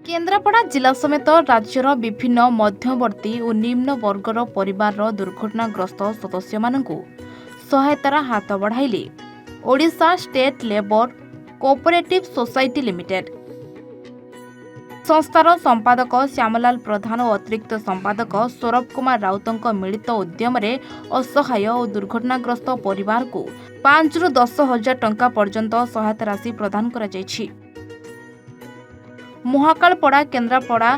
केन्द्रापड़ा जिला समेत राज्यर विभिन्न मध्यवर्ती और निम्न वर्गर परिवार दुर्घटनाग्रस्त सदस्य मानकु सहायतार हाथ बढ़ाइले Odisha state labour cooperative society limited. संस्थार संपादक श्यामलाल प्रधान और अतिरिक्त संपादक सौरभ कुमार राउतों मिलित उद्यम असहाय और दुर्घटनाग्रस्त परिवार को 5 ରୁ 10 हजार टंका पर्यंत सहायता राशि प्रदान करा जायछि। महाकालपड़ा, केन्द्रापड़ा,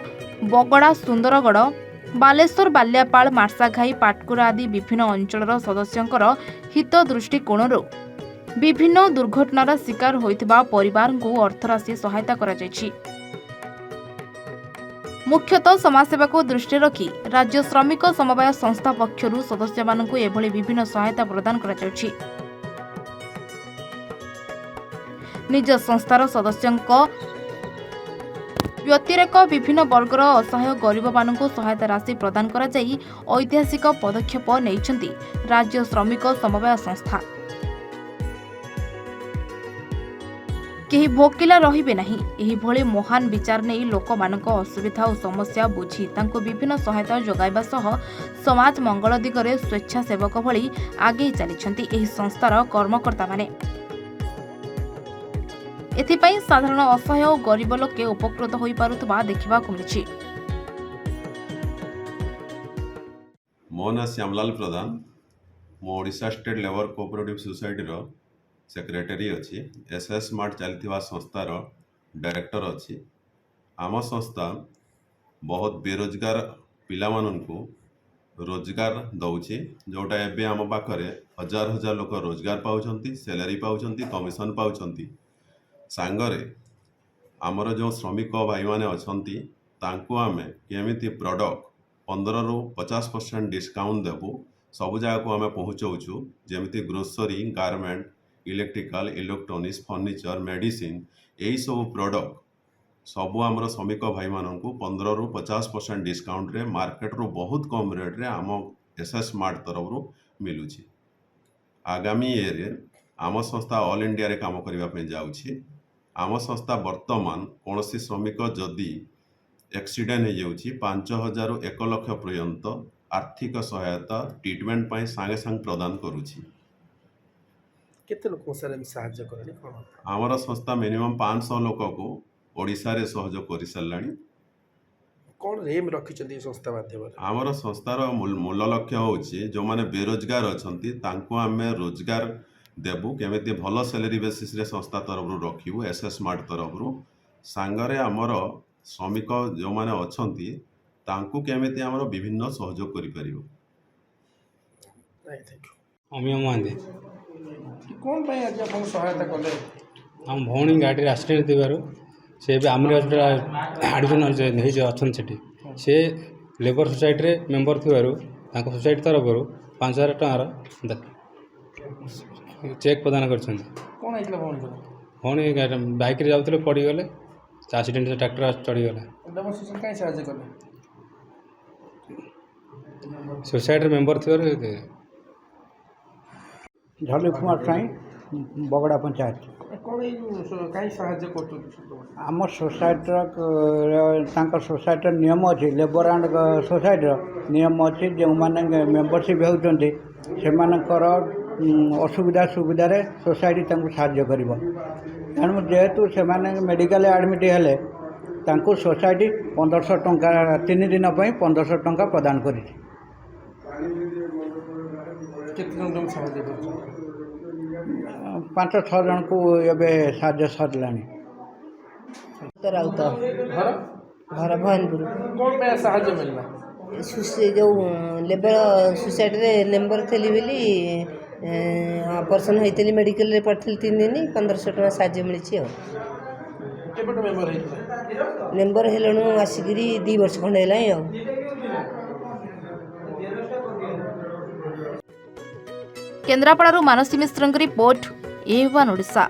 बगड़ा, सुंदरगढ़, बालेश्वर, बाल्यापाल, मार्साघाई, पाटकुरा आदि विभिन्न अंचल सदस्यंकर हित दृष्टिकोण विभिन्न दुर्घटनार शिकार होइथिबा परिवार को अर्थराशि सहायता करा जायछि। मुख्यतः समाजसेवा को दृष्टि रखी राज्य श्रमिक समवाय संस्था पक्षरु सदस्य मानकु एभली विभिन्न सहायता प्रदान करा जायछि। निज संस्थार सदस्यंक व्यतिरेक विभिन्न वर्गर असहाय गरीब मानकु सहायता राशि प्रदान करा जाई ऐतिहासिक पदक्षेप नेइछन्ति राज्य श्रमिक समवाय संस्था। केही भोकिला रहिबे नाही, एही भली महान विचार नै लोकमानक असुविधा और समस्या बुझी तांको विभिन्न सहायता जोगाइबा सह समाज मंगल दिगरे स्वेच्छासेवक भली आगे चलिछन्ति एही संस्थार कर्मकर्ता माने। एथिपाई साधारण असहाय और गरीब लोके उपकृत होई पारुथबा देखिबाकु मिलिछि। मो ना श्यामलाल प्रधान, मो Odisha state labour cooperative society रो सेक्रेटरी अच्छी। एसएस स्मार्ट चलता संस्थार डायरेक्टर अच्छी। आम संस्था बहुत बेरोजगार पिला माननकु रोजगार दौची, जोटा एबे आम पाखरे हजार हजार लोक रोजगार पाउछंती, सैलरी पाउछंती, कमिशन पाउछंती। सांगरे आमर जो श्रमिक भाई माने अछंती तांको आमे केमिति प्रोडक्ट 15 ରୁ 50% डिस्काउंट देबू सब जगह को आमे पहुँचाऊँ, जेमिति grocery, garment, electrical, electronics, furniture, medicine यही सब प्रोडक्ट सबू आमर श्रमिक भाई मानू 15 ରୁ 50% डिस्काउंट रे मार्केट रो बहुत कम रेट रे आम एसएस स्मार्ट तरफ मिलूची। आगामी ईयर आम संस्था ऑल इंडिया रे काम करने जाऊँगी। आम संस्था वर्तमान कौन श्रमिक जदि एक्सीडेंट हो जाऊँगी 5,000 ରୁ 1 लाख पर्यंत आर्थिक सहायता ट्रीटमेंट पाई सांगे सांग प्रदान करुछि। केते लोक साहाय्य करले कोन आमर संस्था मिनिमम 500 लोक को ओडिशा रे सहयोग कर सारलानी। कोन एम रखिछन्ती संस्था माध्यम रे? आमर संस्थार मूल लक्ष्य होछि जो माने बेरोजगार अछंती तांको आमे रोजगार देबू, केमिति भल सैलरी बेसिस रे संस्था तरफ रखिबू एसएस स्मार्ट तरफ सांगरे आमर श्रमिक जो माने अछंती तांको केमिति आमर विभिन्न सहयोग करि परिबो। Thank you. अमिय महांती कौन पाई आज अपन सहायता कले? हम भौणी गाड़ी एक्सीडेंट देबार से आमरी हस्पिटाल एडमिशन अच्छा से से लेबर सोसाइटी रे मेंबर थिबारु तांको सोसाइटी तरफ 5,000 टंकार चेक प्रदान कर। कौन आइतला भौणी बाइक रे जाउतले पड़ी गले, एक्सीडेंट से ट्रैक्टर चढ़ी गला। लेबर सोसाइटी काई सहायता कले? सोसाइटी रे मेंबर थिबारु झली कुमार साई बगड़ा पंचायत। कौन कहीं साहाय्य कर? आम सोसाइटर सोसाइटर नियम अच्छी लेबर एंड सोसाइटर नियम अच्छी जो मैंने मेम्बरशिप होती से असुविधा सुविधा सोसाइटी साहाय्य कर। तेणु जेहेतु से मेडिकल एडमिट हेले सोसाइटी 1500 टंका 3 दिन 1500 टंका प्रदान कर। 5-6 जन को ये साहाय्य सरला। घर भवानीपुर कौन पे साहाय्य मिलला? जो लेबर सोसाइटी रे मेंबर थी बोली ऑपरेशन होती मेडिकल रे पड़ती 3 दिन 1500 टका साहाय्य मिली। मेंबर हेलु आसिक 2 वर्ष खंडे है। केन्द्रापड़ारू मानसी मिश्र रिपोर्ट, ए1 ओडिशा।